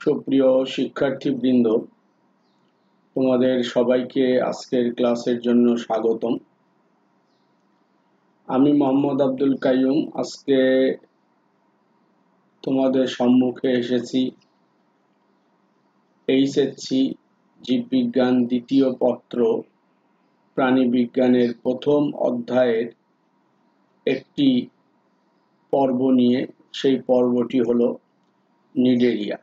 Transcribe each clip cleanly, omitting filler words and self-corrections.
সুপ্রিয় শিক্ষার্থীবৃন্দ, তোমাদের সবাইকে আজকের ক্লাসের জন্য স্বাগতম। আমি মোহাম্মদ আব্দুল কাইয়ুম আজকে তোমাদের সম্মুখে এসেছি এইচএসসি জীববিজ্ঞান দ্বিতীয় পত্র প্রাণীবিজ্ঞানের প্রথম অধ্যায়ের একটি পর্ব নিয়ে। সেই পর্বটি হলো নিডেরিয়া।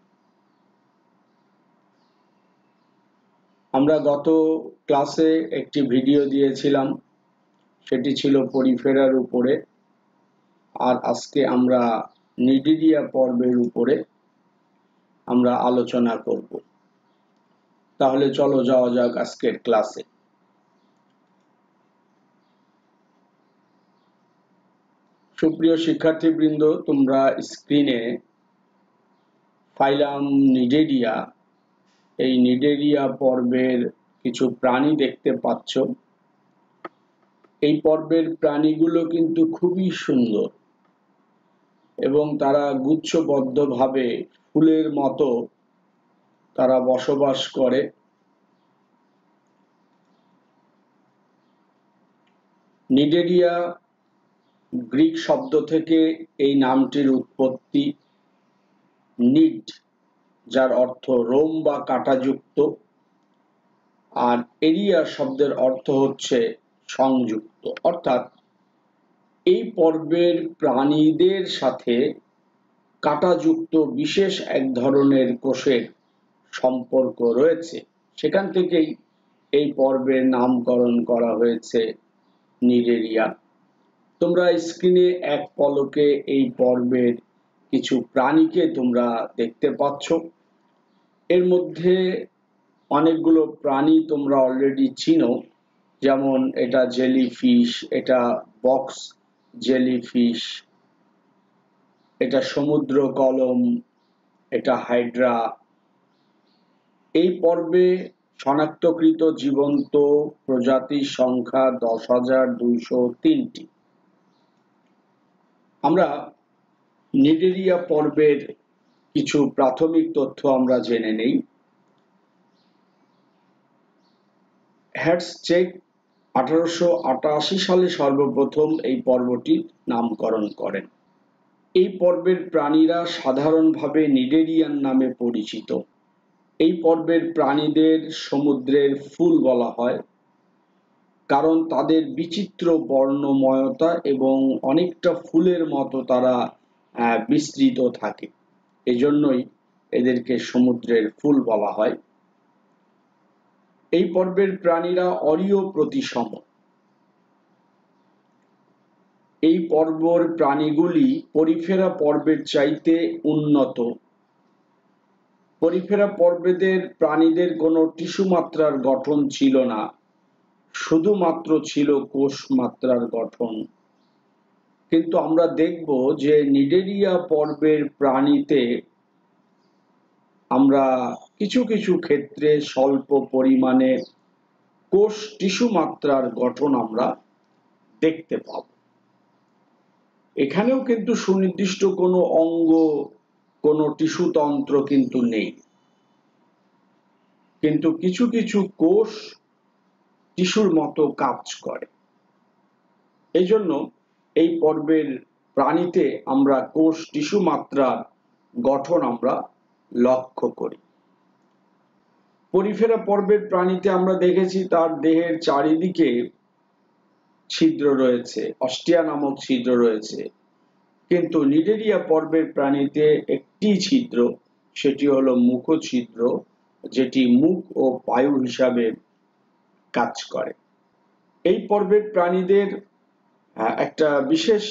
আমরা গত ক্লাসে একটি ভিডিও দিয়েছিলাম, সেটি ছিল পরিফেরার উপরে, আর আজকে আমরা নিডেরিয়া পর্বের উপরে আমরা আলোচনা করব। তাহলে চলো যাওয়া যাক আজকের ক্লাসে। সুপ্রিয় শিক্ষার্থীবৃন্দ, তোমরা স্ক্রিনে ফাইলাম নিডেরিয়া, এই নিডেরিয়া পর্বের কিছু প্রাণী দেখতে পাচ্ছ। এই পর্বের প্রাণীগুলো কিন্তু খুবই সুন্দর এবং তারা গুচ্ছবদ্ধভাবে ফুলের মতো তারা বসবাস করে। নিডেরিয়া গ্রিক শব্দ থেকে এই নামটির উৎপত্তি। নিড, যার অর্থ রোম বা কাঁটাযুক্ত, আর এরিয়া শব্দের অর্থ হচ্ছে সংযুক্ত। অর্থাৎ এই পর্বের প্রাণীদের সাথে কাঁটাযুক্ত বিশেষ এক ধরনের কোষের সম্পর্ক রয়েছে। সেখান থেকেই এই পর্বের নামকরণ করা হয়েছে নিডেরিয়া। তোমরা স্ক্রিনে এক পলকে এই পর্বের কিছু প্রাণীকে তোমরা দেখতে পাচ্ছ। এর মধ্যে অনেকগুলো প্রাণী তোমরা অলরেডি চিনো, যেমন এটা জেলিফিশ, এটা বক্স জেলিফিশ, এটা সমুদ্র কলম, এটা হাইড্রা। এই পর্বে শনাক্তকৃত জীবন্ত প্রজাতির সংখ্যা 10,203টি। আমরা নিডেরিয়া পর্বের কিছু প্রাথমিক তথ্য আমরা জেনে নেই। হ্যাটসচেক 1888 সালে সর্বপ্রথম এই পর্বটির নামকরণ করেন। এই পর্বের প্রাণীরা সাধারণভাবে নিডেরিয়ান নামে পরিচিত। এই পর্বের প্রাণীদের সমুদ্রের ফুল বলা হয়, কারণ তাদের বিচিত্র বর্ণময়তা এবং অনেকটা ফুলের মতো তারা বিস্তৃত থাকে। এজন্যই এদেরকে সমুদ্রের ফুল বলা হয়। এই পর্বের প্রাণীরা অরীয় প্রতিসম। এই পর্বের প্রাণীগুলি পরিফেরা পর্বের চাইতে উন্নত। পরিফেরা পর্বেদের প্রাণীদের কোনো টিস্যু মাত্রার গঠন ছিল না, শুধুমাত্র ছিল কোষ মাত্রার গঠন। কিন্তু আমরা দেখব যে নিডেরিয়া পর্বের প্রাণীতে আমরা কিছু কিছু ক্ষেত্রে স্বল্প পরিমাণে কোষ টিস্যু মাত্রার গঠন আমরা দেখতে পাব। এখানেও কিন্তু সুনির্দিষ্ট কোনো অঙ্গ, কোনো টিস্যু তন্ত্র কিন্তু নেই, কিন্তু কিছু কিছু কোষ টিস্যুর মতো কাজ করে। এই জন্য এই পর্বের প্রাণীতে আমরা কোষ টিস্যু মাত্রার গঠন আমরা লক্ষ্য করি। পরিফেরা পর্বের প্রাণীতে আমরা দেখেছি তার দেহের চারিদিকে ছিদ্র রয়েছে, অস্টিয়া নামক ছিদ্র রয়েছে, কিন্তু নিডেরিয়া পর্বের প্রাণীতে একটি ছিদ্র, সেটি হলো মুখছিদ্র, যেটি মুখ ও পায়ু হিসাবে কাজ করে। এই পর্বের প্রাণীদের একটা বিশেষ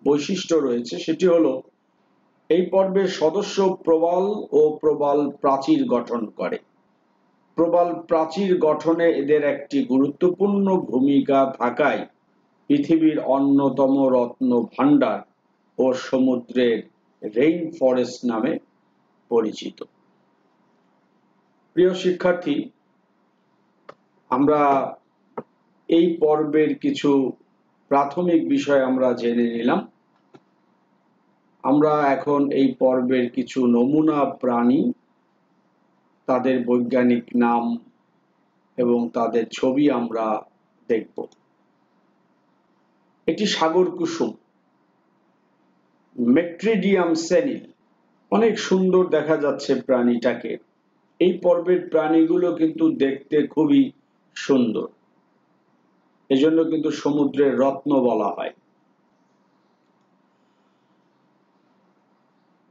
বৈশিষ্ট্য রয়েছে, সেটি হলো এই পর্বের সদস্য প্রবাল ও প্রবাল প্রাচীর গঠন করে। প্রবাল প্রাচীর গঠনে এদের একটি গুরুত্বপূর্ণ ভূমিকা থাকায় পৃথিবীর অন্যতম রত্ন ভাণ্ডার ও সমুদ্রের রেইন ফরেস্ট নামে পরিচিত। প্রিয় শিক্ষার্থী, আমরা এই পর্বের কিছু প্রাথমিক বিষয় আমরা জেনে নিলাম। আমরা এখন এই পর্বের কিছু নমুনা প্রাণী তাদের বৈজ্ঞানিক নাম এবং তাদের ছবি আমরা দেখব। এটি সাগর কুসুম, মেট্রিডিয়াম সেনিল। অনেক সুন্দর দেখা যাচ্ছে প্রাণীটাকে। এই পর্বের প্রাণীগুলো কিন্তু দেখতে খুবই সুন্দর, এজন্য কিন্তু সমুদ্রের রত্ন বলা হয়।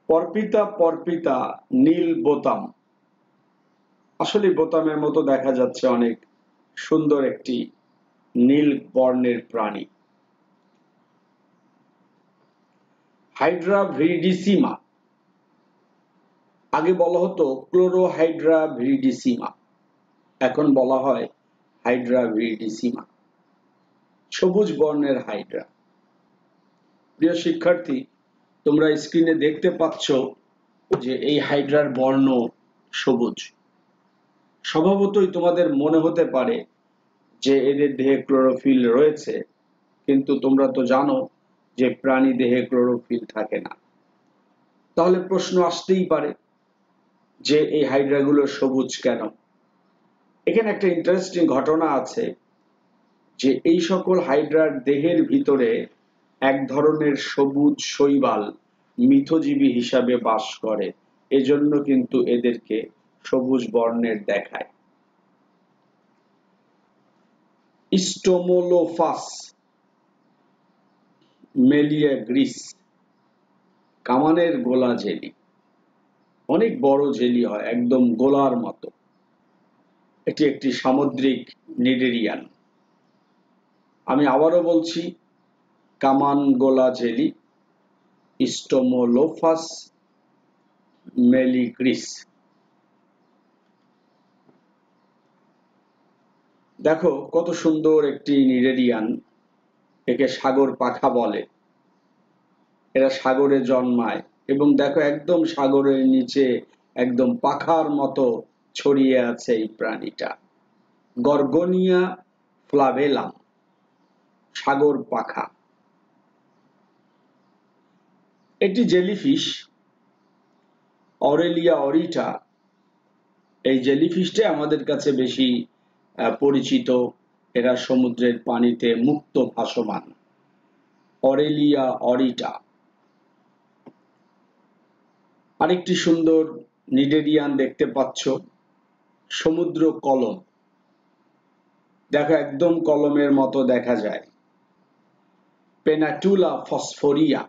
পরপিতা পরপিতা নীল বোতাম, আসলে বোতামের মতো দেখা যাচ্ছে, অনেক সুন্দর একটি নীল বর্ণের প্রাণী। হাইড্রা ভিরিডিসিমা, আগে বলা হতো ক্লোরোহাইড্রা ভিরিডিসিমা, এখন বলা হয় হাইড্রা ভিরিডিসিমা, সবুজ বর্ণের হাইড্রা। প্রিয় শিক্ষার্থী, তোমরা স্ক্রিনে দেখতে পাচ্ছ যে এই হাইড্রার বর্ণ সবুজ। স্বভাবতই তোমাদের মনে হতে পারে যে এদের দেহে ক্লোরোফিল রয়েছে, কিন্তু তোমরা তো জানো যে প্রাণী দেহে ক্লোরোফিল থাকে না। তাহলে প্রশ্ন আসতেই পারে যে এই হাইড্রাগুলো সবুজ কেন? এখানে একটা ইন্টারেস্টিং ঘটনা আছে যে এই সকল হাইড্রার দেহের ভিতরে এক ধরনের সবুজ শৈবাল মিথজীবী হিসাবে বাস করে, এজন্য কিন্তু এদেরকে সবুজ বর্ণের দেখায়। স্টোমোলোফাস মেলিয়াগ্রিস, কামানের গোলা জেলি, অনেক বড় জেলি হয়, একদম গোলার মতো। এটি একটি সামুদ্রিক নিডেরিয়ান। আমি আবারও বলছি, কামান গোলা জেলি, স্টোমোলোফাস মেলিগ্রিস। দেখো কত সুন্দর একটি নিডেরিয়ান, একে সাগর পাখা বলে। এরা সাগরে জন্মায় এবং দেখো একদম সাগরের নিচে একদম পাখার মতো ছড়িয়ে আছে এই প্রাণীটা, গর্গনিয়া ফ্লাভেলাম, সাগর পাখা। এটি জেলিফিশ, অরেলিয়া অরিটা। এই জেলিফিশটা আমাদের কাছে বেশি পরিচিত। এরা সমুদ্রের পানিতে মুক্ত ভাসমান, অরেলিয়া অরিটা। আরেকটি সুন্দর নিডেরিয়ান দেখতে পাচ্ছ, সমুদ্র কলম। দেখো একদম কলমের মতো দেখা যায়, পেনাটুলা ফসফোরিয়া,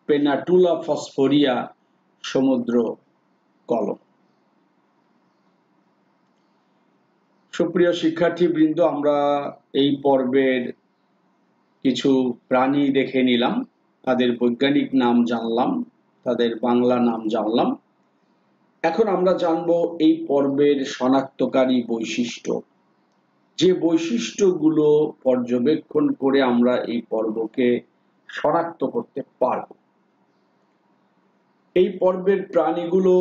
পেনাটুলা ফসফোরিয়া সমুদ্র কলম। সুপ্রিয় শিক্ষার্থীবৃন্দ, আমরা এই পর্বের কিছু প্রাণী দেখে নিলাম, তাদের বৈজ্ঞানিক নাম জানলাম, তাদের বাংলা নাম জানলাম। এখন আমরা জানবো এই পর্বের শনাক্তকারী বৈশিষ্ট্য, যে বৈশিষ্ট্যগুলো পর্যবেক্ষণ করে আমরা এই পর্বকে শনাক্ত করতে পারব। এই পর্বের প্রাণীগুলো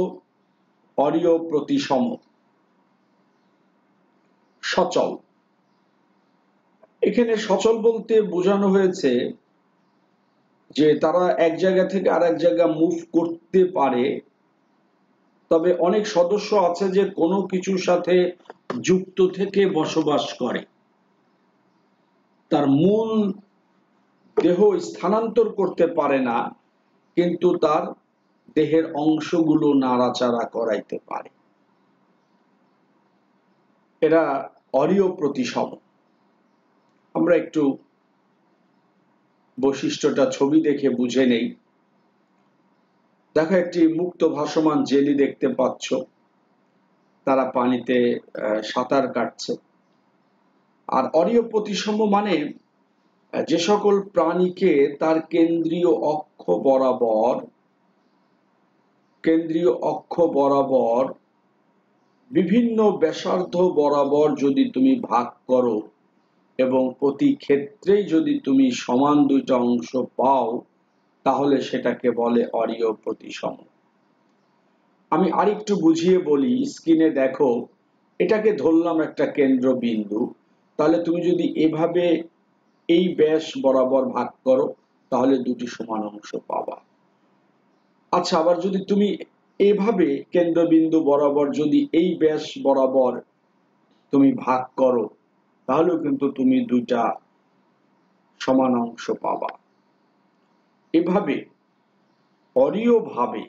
অরীয় প্রতিসম, সচল। এখানে সচল বলতে বোঝানো হয়েছে যে তারা এক জায়গা থেকে আরেক জায়গা মুভ করতে পারে, তবে অনেক সদস্য আছে যে কোনো কিছুর সাথে যুক্ত থেকে বসবাস করে, তার মূল দেহ স্থানান্তর করতে পারে না, কিন্তু তার দেহের অংশগুলো নাড়াচাড়া করাইতে পারে। এরা অরীয় প্রতিসম। আমরা একটু বৈশিষ্ট্যটা ছবি দেখে বুঝে নেই। দেখো একটি মুক্ত ভাসমান জেলি দেখতে পাচ্ছ, তারা পানিতে সাঁতার কাটছে। আর অরীয় প্রতিসম মানে যে সকল প্রাণীকে তার কেন্দ্রীয় অক্ষ বরাবর বিভিন্ন ব্যাসার্ধ বরাবর যদি তুমি ভাগ করো এবং প্রতি ক্ষেত্রেই যদি তুমি সমান দুইটা অংশ পাও, তাহলে সেটাকে বলে অরীয় প্রতিসম। আমি আরেকটু বুঝিয়ে বলি, স্ক্রিনে দেখো, এটাকে ধরলাম একটা কেন্দ্রবিন্দু, তাহলে তুমি যদি এভাবে এই ব্যাস বরাবর ভাগ করো তাহলে দুটি সমান অংশ পাবা। আচ্ছা, আবার যদি তুমি এভাবে কেন্দ্রবিন্দু বরাবর যদি এই ব্যাস বরাবর তুমি ভাগ করো, তাহলেও কিন্তু তুমি দুইটা সমান অংশ পাবা। এভাবে অরীয়ভাবে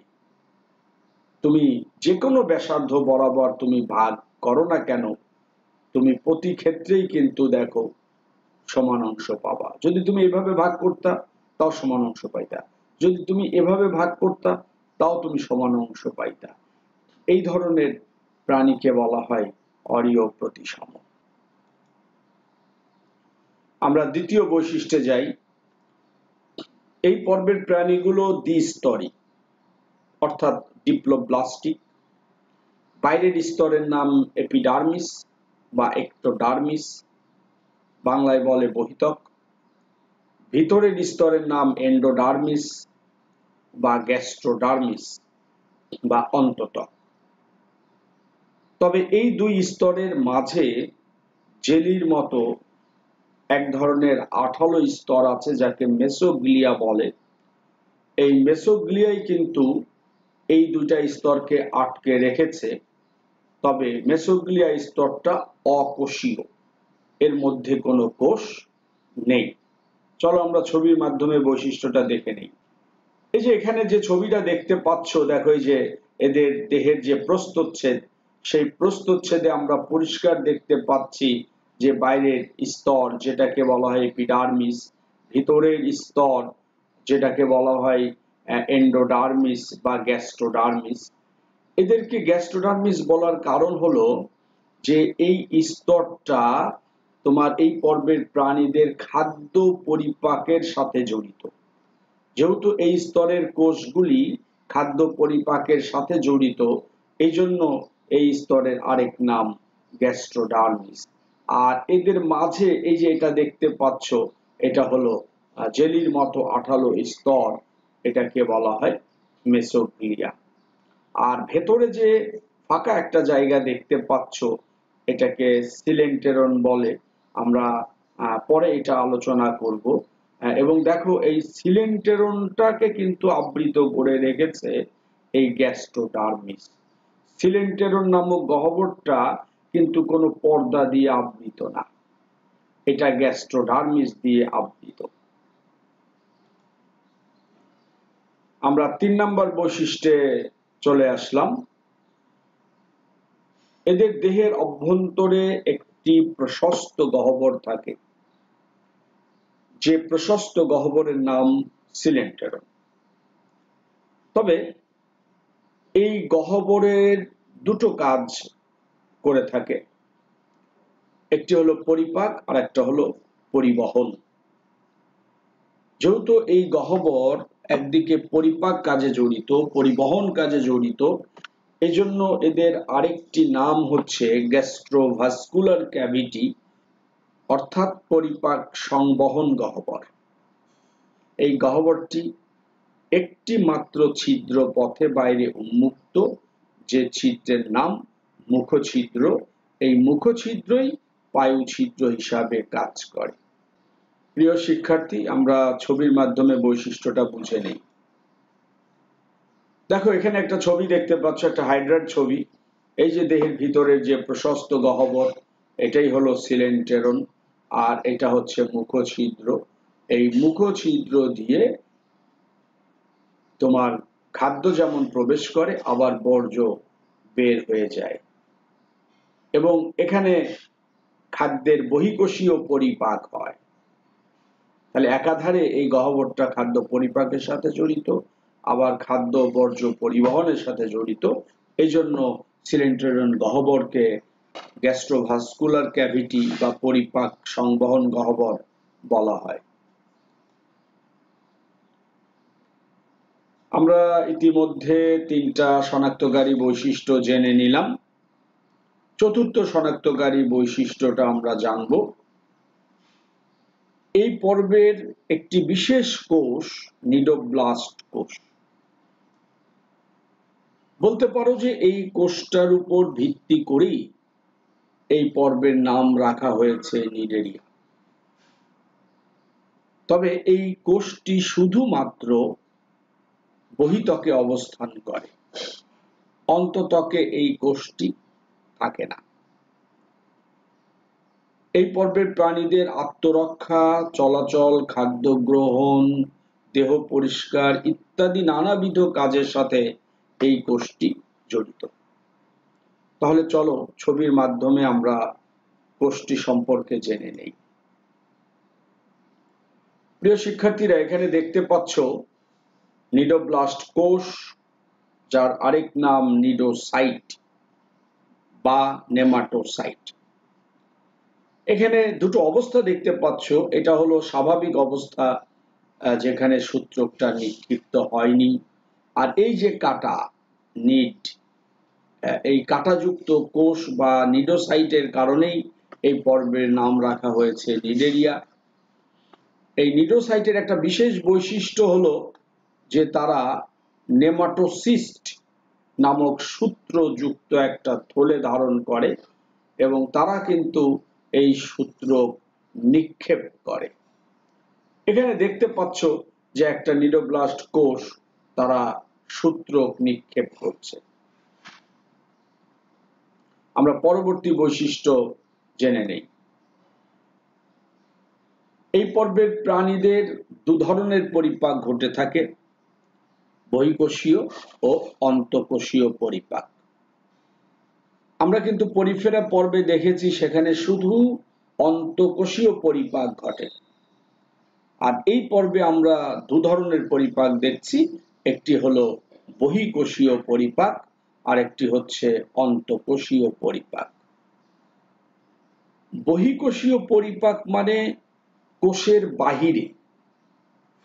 তুমি যে কোনো ব্যাসার্ধ বরাবর তুমি ভাগ করো না কেন, তুমি প্রতি ক্ষেত্রেই কিন্তু দেখো সমান অংশ পাবা। যদি তুমি এভাবে ভাগ করতা তাও সমান অংশ পাইতা, যদি তুমি এভাবে ভাগ করতা তাও তুমি সমান অংশ পাইতা। এই ধরনের প্রাণীকে বলা হয় অরীয় প্রতিসম। আমরা দ্বিতীয় বৈশিষ্ট্যে যাই। এই পর্বের প্রাণীগুলো দ্বিস্তরী, অর্থাৎ ডিপ্লোব্লাস্টিক। বাইরের স্তরের নাম এপিডার্মিস বা এক্টোডার্মিস, বাংলায় বলে বহিতক। ভিতরের স্তরের নাম এন্ডোডার্মিস বা গ্যাস্ট্রোডার্মিস বা অন্ততক। তবে এই দুই স্তরের মাঝে জেলির মতো এক ধরনের আঠালো স্তর আছে যাকে মেসোগ্লিয়া বলে। এই মেসোগ্লিয়াই কিন্তু এই দুইটা স্তরকে আটকে রেখেছে। তবে মেসোগ্লিয়া স্তরটা অকোষীয়, এর মধ্যে কোনো কোষ নেই। চলো আমরা ছবির মাধ্যমে বৈশিষ্ট্যটা দেখে নেই। এই যে এখানে যে ছবিটা দেখতে পাচ্ছ, দেখো এই যে এদের দেহের যে প্রস্থচ্ছেদ, সেই প্রস্থচ্ছেদে আমরা পরিষ্কার দেখতে পাচ্ছি যে বাইরের স্তর যেটাকে বলা হয় এপিডার্মিস, ভিতরের স্তর যেটাকে বলা হয় এন্ডোডার্মিস বা গ্যাস্ট্রোডার্মিস। এদেরকে গ্যাস্ট্রোডার্মিস বলার কারণ হলো যে এই স্তরটা তোমার এই পর্বের প্রাণীদের খাদ্য পরিপাকের সাথে জড়িত। যেহেতু এই স্তরের কোষগুলি খাদ্য পরিপাকের সাথে জড়িত, এই জন্য এই স্তরের আরেক নাম গ্যাস্ট্রোডার্মিস। আর এদের মাঝে এই যে এটা দেখতে পাচ্ছ, এটা হলো জেলির মতো আঠালো স্তর, এটাকে বলা হয় মেসোগ্লিয়া। আর ভেতরে যে ফাঁকা একটা জায়গা দেখতে পাচ্ছ, এটাকে সিলেন্টেরন বলে। আমরা পরে এটা আলোচনা করব। এবং দেখো এই সিলেন্টেরনটাকে কিন্তু আবৃত করে রেখেছে এই গ্যাস্ট্রোডার্মিস। সিলেন্টেরন নামক গহ্বরটা কিন্তু কোনো পর্দা দিয়ে আবৃত না, এটা গ্যাস্ট্রোডার্মিস দিয়ে আবৃত। আমরা 3 নম্বর বৈশিষ্ট্যে চলে আসলাম। এদের দেহের অভ্যন্তরে একটি প্রশস্ত গহ্বর থাকে, যে প্রশস্ত গহ্বরের নাম সিলেন্টেরন। তবে এই গহ্বরের দুটো কাজ করে থাকে, একটি হলো পরিপাক আর একটা হলো পরিবহন। যেহেতু এই গহ্বর একদিকে পরিপাক কাজে জড়িত, পরিবহন কাজে জড়িত, এজন্য এদের আরেকটি নাম হচ্ছে গ্যাস্ট্রোভাস্কুলার ক্যাভিটি, অর্থাৎ পরিপাক সংবহন গহ্বর। এই গহ্বরটি একটি মাত্র ছিদ্র পথে বাইরে উন্মুক্ত, যে ছিদ্রের নাম মুখছিদ্র। এই মুখছিদ্রই বায়ু ছিদ্র হিসাবে কাজ করে। প্রিয় শিক্ষার্থী, আমরা ছবির মাধ্যমে বৈশিষ্ট্যটা বুঝে নেই। দেখো এখানে একটা ছবি দেখতে পাচ্ছ, একটা হাইড্রার ছবি। এই যে দেহের ভিতরের যে প্রশস্ত গহ্বর, এটাই হলো সিলেন্টেরন, আর এটা হচ্ছে মুখছিদ্র। এই মুখছিদ্র দিয়ে তোমার খাদ্য যেমন প্রবেশ করে, আবার বর্জ্য বের হয়ে যায়। এবং এখানে খাদ্যের বহিঃকোষীয় পরিপাক হয়। তাহলে একাধারে এই গহ্বরটা খাদ্য পরিপাকের সাথে জড়িত, আবার খাদ্য বর্জ্য পরিবহনের সাথে জড়িত। এই জন্য সিলেন্টেরন গহ্বরকে গ্যাস্ট্রোভাস্কুলার ক্যাভিটি বা পরিপাক সংবহন গহ্বর বলা হয়। আমরা ইতিমধ্যে 3টা শনাক্তকারী বৈশিষ্ট্য জেনে নিলাম। চতুর্থ শনাক্তকারী বৈশিষ্ট্যটা আমরা জানব। এই পর্বের একটি বিশেষ কোষ নিডোব্লাস্ট কোষ। বলতে পারো যে এই কোষটার উপর ভিত্তি করেই এই পর্বের নাম রাখা হয়েছে নিডেরিয়া। তবে এই কোষটি শুধুমাত্র বহিতকে অবস্থান করে। অন্তত্বকে এই কোষটি থাকে না। এই পর্বের প্রাণীদের আত্মরক্ষা, চলাচল, খাদ্য গ্রহণ, দেহ পরিষ্কার ইত্যাদি নানাবিধ কাজের সাথে এই কোষটি জড়িত। তাহলে চলো ছবির মাধ্যমে আমরা কোষটি সম্পর্কে জেনে নেই। প্রিয় শিক্ষার্থীরা, এখানে দেখতে পাচ্ছ নিডোব্লাস্ট কোষ, যার আরেক নাম নিডোসাইট বা নেমাটোসাইট। এখানে দুটো অবস্থা দেখতে পাচ্ছ। এটা হলো স্বাভাবিক অবস্থা, যেখানে সূত্রকটা নিক্ষিপ্ত হয়নি। আর এই যে কাটা নিড, এই কাটাযুক্ত কোষ বা নিডোসাইটের কারণেই এই পর্বের নাম রাখা হয়েছে নিডেরিয়া। এই নিডোসাইটের একটা বিশেষ বৈশিষ্ট্য হলো যে তারা নেমাটোসিস্ট নামক সূত্রযুক্ত একটা থলে ধারণ করে এবং তারা কিন্তু এই সূত্র নিক্ষেপ করে। এখানে দেখতে পাচ্ছ যে একটা নিডোব্লাস্ট কোষ তারা সূত্রক নিক্ষেপ করছে। আমরা পরবর্তী বৈশিষ্ট্য জেনে নেই। এই পর্বের প্রাণীদের দু ধরনের পরিপাক ঘটে থাকে, বহিঃকোষীয় ও অন্তঃকোষীয় পরিপাক। আমরা কিন্তু পরিফেরা পর্বে দেখেছি সেখানে শুধু অন্তঃকোষীয় পরিপাক ঘটে, আর এই পর্বে আমরা দু ধরনের পরিপাক দেখছি। একটি হলো বহিঃকোষীয় পরিপাক আর একটি হচ্ছে অন্তঃকোষীয় পরিপাক। বহিঃকোষীয় পরিপাক মানে কোষের বাহিরে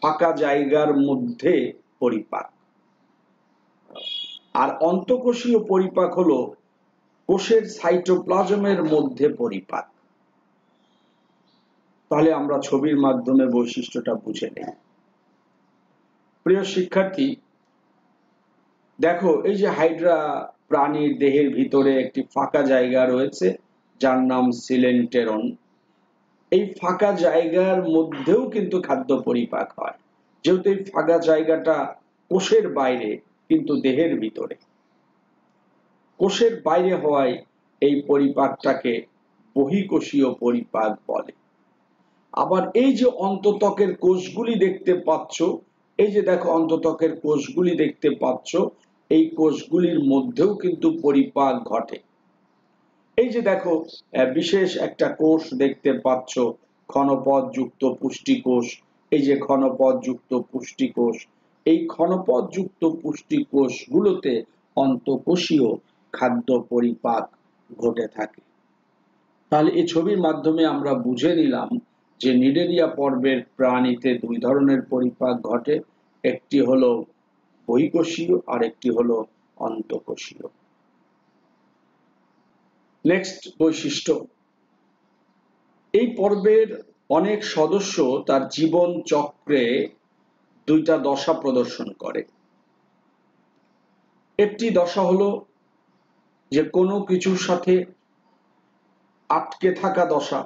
ফাঁকা জায়গার মধ্যে পরিপাক, আর অন্তঃকোষীয় পরিপাক হলো কোষের সাইটোপ্লাজমের মধ্যে পরিপাক। তাহলে আমরা ছবির মাধ্যমে বৈশিষ্ট্যটা বুঝে নেই। প্রিয় শিক্ষার্থী, দেখো এই যে হাইড্রা প্রাণীর দেহের ভিতরে একটি ফাঁকা জায়গা রয়েছে যার নাম সিলেন্টেরন। এই ফাঁকা জায়গার মধ্যেও কিন্তু খাদ্য পরিপাক হয়, যেহেতু এই ফাঁকা জায়গাটা কোষের বাইরে কিন্তু দেহের ভিতরে। কোষের বাইরে হওয়ায় এই পরিপাকটাকে বহিঃকোষীয় পরিপাক বলে। আবার এই যে অন্তঃত্বকের কোষগুলি দেখতে পাচ্ছ, এই যে দেখো অন্তঃত্বকের কোষগুলি দেখতে পাচ্ছ, এই কোষগুলির মধ্যেও কিন্তু পরিপাক ঘটে। এই যে দেখো বিশেষ একটা কোষ দেখতে পাচ্ছ, ক্ষণপথযুক্ত পুষ্টিকোষ। এই যে ক্ষণপথযুক্ত পুষ্টিকোষ, এই ক্ষণপথযুক্ত পুষ্টিকোষগুলোতে অন্তঃকোষীয় খাদ্য পরিপাক ঘটে থাকে। তাহলে এই ছবির মাধ্যমে আমরা বুঝে নিলাম যে নিডেরিয়া পর্বের প্রাণীতে দুই ধরনের পরিপাক ঘটে, একটি হলো বহিঃকোষীয় আর একটি হলো অন্তঃকোষীয়। নেক্সট বৈশিষ্ট্য, এই পর্বের অনেক সদস্য তার জীবন চক্রে দুইটা দশা প্রদর্শন করে। একটি দশা হলো যে কোনো কিছুর সাথে আটকে থাকা দশা।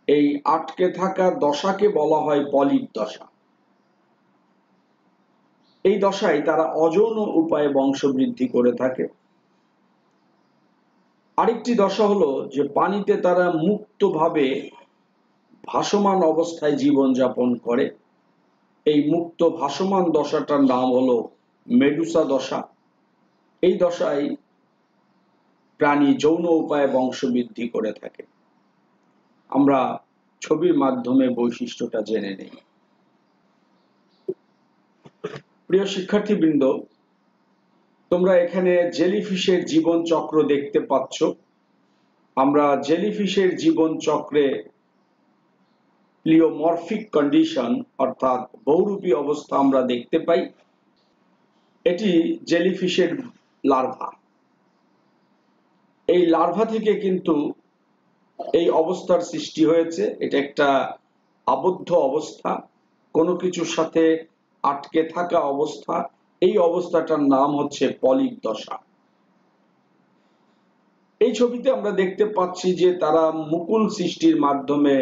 এই আটকে থাকা দশাকে বলা হয় পলিপ দশা। এই দশায় তারা অযৌন উপায়ে বংশবৃদ্ধি করে থাকে। আরেকটি দশা হলো যে পানিতে তারা মুক্তভাবে ভাসমান অবস্থায় জীবন যাপন করে। এই মুক্ত ভাসমান দশাটার নাম হলো মেডুসা দশা। এই দশায় প্রাণী যৌন উপায়ে বংশবৃদ্ধি করে থাকে। আমরা ছবির মাধ্যমে বৈশিষ্ট্যটা জেনে নেই। প্রিয় শিক্ষার্থীবৃন্দ, তোমরা এখানে জেলিফিশের জীবন চক্র দেখতে পাচ্ছ। আমরা জেলিফিশের জীবন চক্রে প্লিওমরফিক কন্ডিশন অর্থাৎ বহুরূপী অবস্থা আমরা দেখতে পাই। এটি জেলিফিশের লার্ভা। এই লার্ভা থেকে কিন্তু এই অবস্থার সৃষ্টি হয়েছে। এটা একটা আবদ্ধ অবস্থা, কোনো কিছুর সাথে আটকে থাকা অবস্থা। এই অবস্থাটার নাম হচ্ছে পলিপ দশা। এই ছবিতে আমরা দেখতে পাচ্ছি যে তারা মুকুল সৃষ্টির মাধ্যমে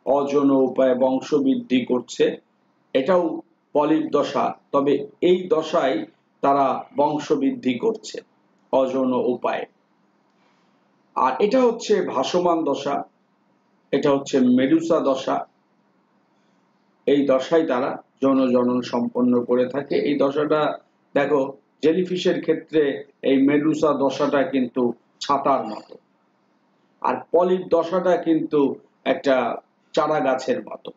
অযৌন উপায়ে বংশবৃদ্ধি করছে। এটাও পলিপ দশা, তবে এই দশায় তারা বংশবৃদ্ধি করছে অযৌন উপায়ে। আর এটা হচ্ছে ভাসমান দশা, এটা হচ্ছে মেডুসা দশা। এই দশায় তারা যৌন জনন সম্পন্ন করে থাকে। এই দশাটা দেখো, জেলিফিশের ক্ষেত্রে এই মেডুসা দশাটা কিন্তু ছাতার মতো, আর পলিপ দশাটা কিন্তু একটা চারা গাছের মতো।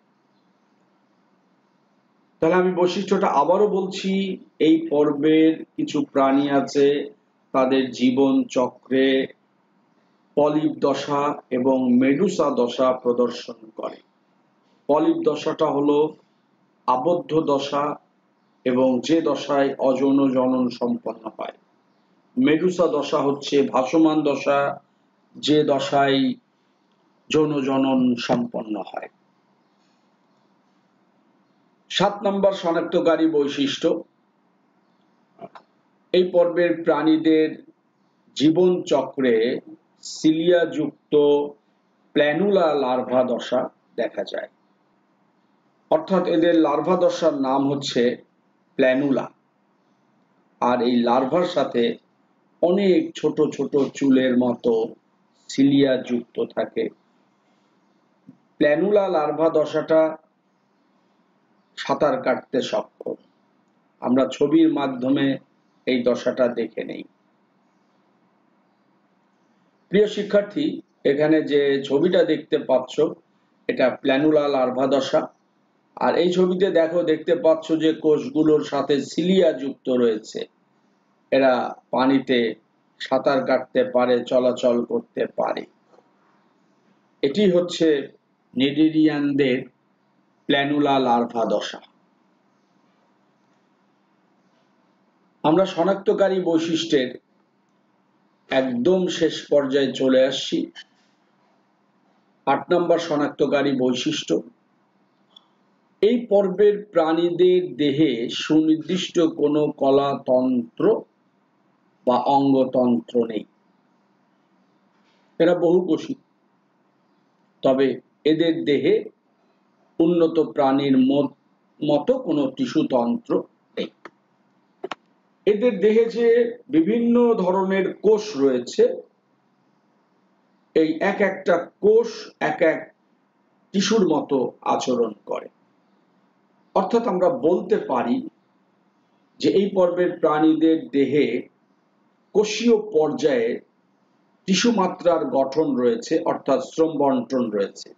তাহলে আমি বৈশিষ্ট্যটা আবারও বলছি, এই পর্বের কিছু প্রাণী আছে তাদের জীবন চক্রে পলিপ দশা এবং মেডুসা দশা প্রদর্শন করে। পলিপ দশাটা হলো আবদ্ধ দশা এবং যে দশায় অযৌন জনন সম্পন্ন হয়। মেডুসা দশা হচ্ছে ভাসমান দশা, যে দশায় যৌন জনন সম্পন্ন হয়। 7 নম্বর শনাক্তকারী বৈশিষ্ট্য, এই পর্বের প্রাণীদের জীবন চক্রে সিলিয়া যুক্ত প্ল্যানুলা লার্ভা দশা দেখা যায়। অর্থাৎ এদের লার্ভা দশার নাম হচ্ছে প্ল্যানুলা, আর এই লার্ভার সাথে অনেক ছোট ছোট চুলের মতো সিলিয়া যুক্ত থাকে। প্ল্যানুলা লার্ভা দশাটা সাঁতার কাটতে সক্ষম। আমরা ছবির মাধ্যমে এই দশাটা দেখে নেই। প্রিয় শিক্ষার্থী, এখানে যে ছবিটা দেখতে পাচ্ছ এটা প্ল্যানুলা লার্ভা দশা। আর এই ছবিতে দেখতে পাচ্ছ যে কোষগুলোর সাথে সিলিয়া যুক্ত রয়েছে। এরা পানিতে সাঁতার কাটতে পারে, চলাচল করতে পারে। এটি হচ্ছে নিডেরিয়ানদের প্ল্যানুলা লার্ভা দশা। আমরা শনাক্তকারী বৈশিষ্ট্যের একদম শেষ পর্যায়ে চলে আসছি। 8 নম্বর শনাক্তকারী বৈশিষ্ট্য, এই পর্বের প্রাণীদের দেহে সুনির্দিষ্ট কোনো কলাতন্ত্র বা অঙ্গতন্ত্র নেই। এরা বহুকোষী, তবে এদের দেহে উন্নত প্রাণীর মতো কোনো টিস্যুতন্ত্র নেই। এদের দেহে যে বিভিন্ন ধরনের কোষ রয়েছে, এই এক একটা কোষ এক এক টিস্যুর মতো আচরণ করে। অর্থাৎ আমরা বলতে পারি যে এই পর্বের প্রাণীদের দেহে কোষীয় পর্যায়ে টিস্যু মাত্রার গঠন রয়েছে, অর্থাৎ শ্রম বন্টন রয়েছে।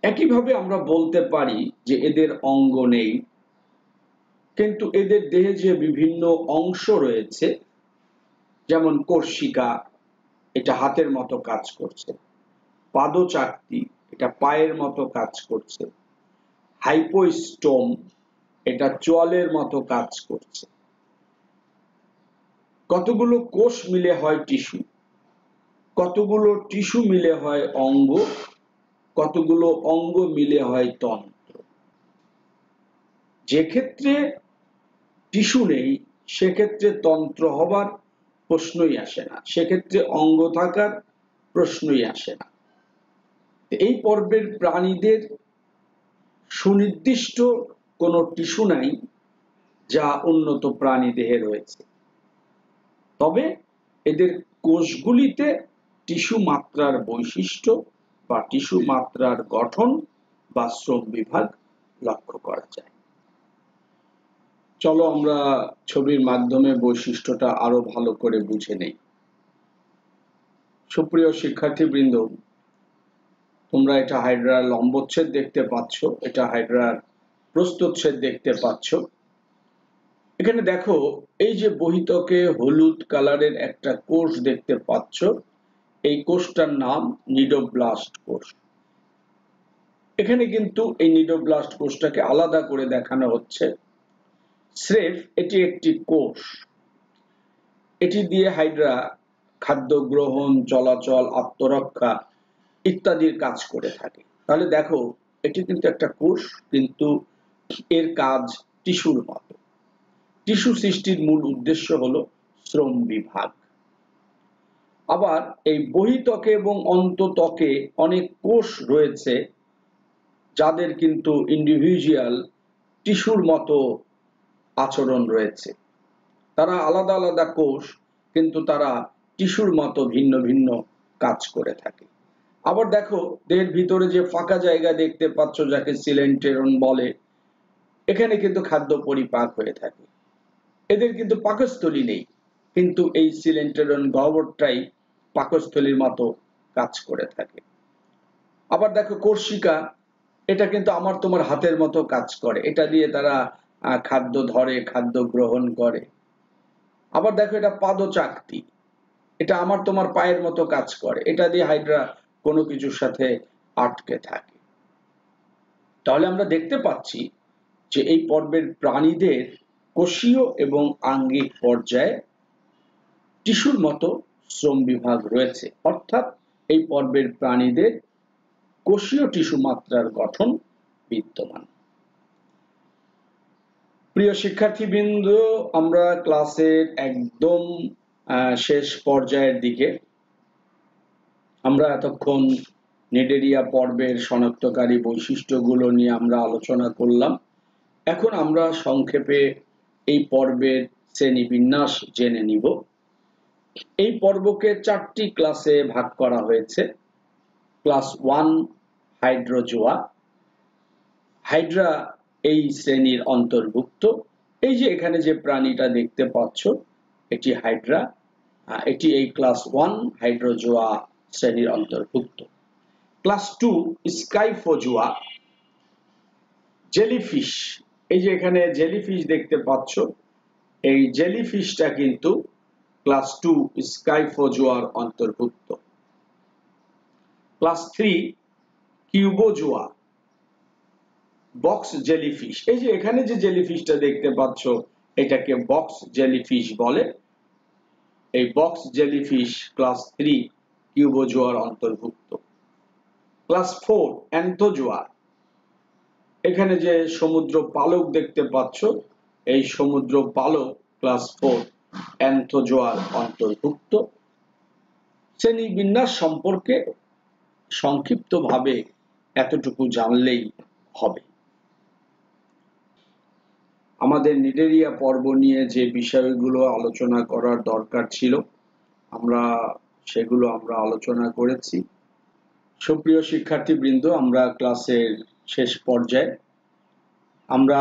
একইভাবে আমরা বলতে পারি যে এদের অঙ্গ নেই, কিন্তু এদের দেহে যে বিভিন্ন অংশ রয়েছে, যেমন কর্ষিকা, এটা হাতের মতো কাজ করছে, পাদচাকতি, এটা পায়ের মতো কাজ করছে, হাইপোস্টোম, এটা চোয়ালের মতো কাজ করছে। কতগুলো কোষ মিলে হয় টিস্যু, কতগুলো টিস্যু মিলে হয় অঙ্গ, কতগুলো অঙ্গ মিলে হয় তন্ত্র। যে ক্ষেত্রে টিস্যু নেই সেক্ষেত্রে তন্ত্র হবার প্রশ্নই আসে না, সেক্ষেত্রে অঙ্গ থাকার প্রশ্নই আসে না। এই পর্বের প্রাণীদের সুনির্দিষ্ট কোনো টিস্যু নাই যা উন্নত প্রাণী দেহে রয়েছে, তবে এদের কোষগুলিতে টিস্যু মাত্রার বৈশিষ্ট্য বা টিস্যু মাত্রার গঠন বা শ্রম বিভাগ লক্ষ্য করা যায়। চলো আমরা ছবির মাধ্যমে বৈশিষ্ট্যটা আরো ভালো করে বুঝে নেই। সুপ্রিয় শিক্ষার্থীবৃন্দ, তোমরা এটা হাইড্রার লম্বচ্ছেদ দেখতে পাচ্ছ, এটা হাইড্রার প্রস্থচ্ছেদ দেখতে পাচ্ছ। এখানে দেখো, এই যে বহিতকে হলুদ কালারের একটা কোষ দেখতে পাচ্ছ, এই কোষটার নাম নিডোব্লাস্ট কোষ। এখানে কিন্তু এই নিডোব্লাস্ট কোষটাকে আলাদা করে দেখানো হচ্ছে। স্রেফ এটি একটি কোষ, এটি দিয়ে হাইড্রা খাদ্য গ্রহণ, চলাচল, আত্মরক্ষা ইত্যাদির কাজ করে থাকে। তাহলে দেখো, এটি কিন্তু একটা কোষ, কিন্তু এর কাজ টিস্যুর মতো। টিস্যু সৃষ্টির মূল উদ্দেশ্য হলো শ্রম বিভাগ। আবার এই বহিত্বকে এবং অন্তত্বকে অনেক কোষ রয়েছে যাদের কিন্তু ইন্ডিভিজুয়াল টিস্যুর মতো আচরণ রয়েছে। তারা আলাদা আলাদা কোষ, কিন্তু তারা টিস্যুর মতো ভিন্ন ভিন্ন কাজ করে থাকে। আবার দেখো, দেহের ভিতরে যে ফাঁকা জায়গা দেখতে পাচ্ছ, যাকে সিলেন্টেরন বলে, এখানে কিন্তু খাদ্য পরিপাক হয়ে থাকে। এদের কিন্তু পাকস্থলী নেই, কিন্তু এই সিলেন্টেরন গহ্বরটাই পাকস্থলীর মতো কাজ করে থাকে। আবার দেখো কোর্সিকা, এটা কিন্তু আমার তোমার হাতের মতো কাজ করে, এটা দিয়ে তারা খাদ্য ধরে, খাদ্য গ্রহণ করে। আবার দেখো এটা পাদচাকতি, এটা আমার তোমার পায়ের মতো কাজ করে, এটা দিয়ে হাইড্রা কোনো কিছুর সাথে আটকে থাকে। তাহলে আমরা দেখতে পাচ্ছি যে এই পর্বের প্রাণীদের কোষীয় এবং আঙ্গিক পর্যায়ে টিস্যুর মতো শ্রম বিভাগ রয়েছে, অর্থাৎ এই পর্বের প্রাণীদের কোষীয় টিস্যু মাত্রার গঠন বিদ্যমান। প্রিয় শিক্ষার্থীবৃন্দ, আমরা ক্লাসের একদম শেষ পর্যায়ের দিকে। আমরা এতক্ষণ নিডেরিয়া পর্বের শনাক্তকারী বৈশিষ্ট্যগুলো নিয়ে আমরা আলোচনা করলাম। এখন আমরা সংক্ষেপে এই পর্বের শ্রেণীবিন্যাস জেনে নিব। এই পর্বকে 4টি ক্লাসে ভাগ করা হয়েছে। Class 1 Hydrozoa. হাইড্রা এই শ্রেণীর অন্তর্ভুক্ত। এই যে এখানে যে প্রাণীটা দেখতে পাচ্ছ, এটি হাইড্রা, এটি এই ক্লাস 1 হাইড্রোজোয়া শ্রেণীর অন্তর্ভুক্ত। ক্লাস 2 স্কাইফোজোয়া। জেলিফিশ, এই যে এখানে জেলিফিশ দেখতে পাচ্ছ, এই জেলিফিশটা কিন্তু ক্লাস 2 স্কাইফোজোয়ার অন্তর্ভুক্ত। Class 3 Cubozoa, box jellyfish. এই যে এখানে যে জেলিফিশটা দেখতে পাচ্ছ, এটাকে বক্স জেলিফিশ বলে। এই বক্স জেলিফিশ ক্লাস 3 কিউবোজোয়ার অন্তর্ভুক্ত। ক্লাস 4 অ্যান্থোজোয়া। এখানে যে সমুদ্র পালক দেখতে পাচ্ছ, এই সমুদ্র পালক ক্লাস 4 অ্যান্থোজোয়ার অন্তর্ভুক্ত। শ্রেণীবিন্যাস সম্পর্কে সংক্ষিপ্তভাবে এতটুকু জানলেই হবে। আমাদের নিডেরিয়া পর্ব নিয়ে যে বিষয়গুলো আলোচনা করার দরকার ছিল, সেগুলো আমরা আলোচনা করেছি। সুপ্রিয় শিক্ষার্থীবৃন্দ, আমরা ক্লাসের শেষ পর্যায়ে। আমরা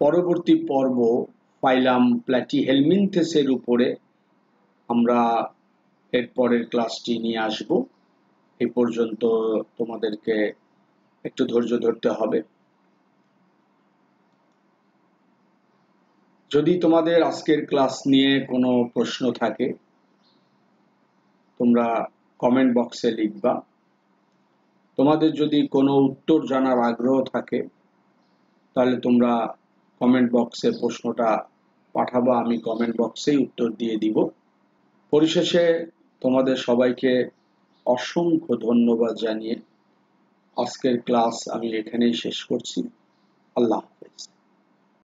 পরবর্তী পর্ব ফাইলাম প্ল্যাটিহেলমিনথেসের উপরে আমরা এর পরের ক্লাসটি নিয়ে আসব। এই পর্যন্ত তোমাদেরকে একটু ধৈর্য ধরতে হবে। যদি তোমাদের আজকের ক্লাস নিয়ে কোনো প্রশ্ন থাকে, তোমরা কমেন্ট বক্সে লিখবা। তোমাদের যদি কোনো উত্তর জানার আগ্রহ থাকে, তাহলে তোমরা কমেন্ট বক্সে প্রশ্নটা পাঠাবা, আমি কমেন্ট বক্সেই উত্তর দিয়ে দিব। পরিশেষে তোমাদের সবাইকে অসংখ্য ধন্যবাদ জানিয়ে আজকের ক্লাস আমি এখানেই শেষ করছি। আল্লাহ হাফেজ।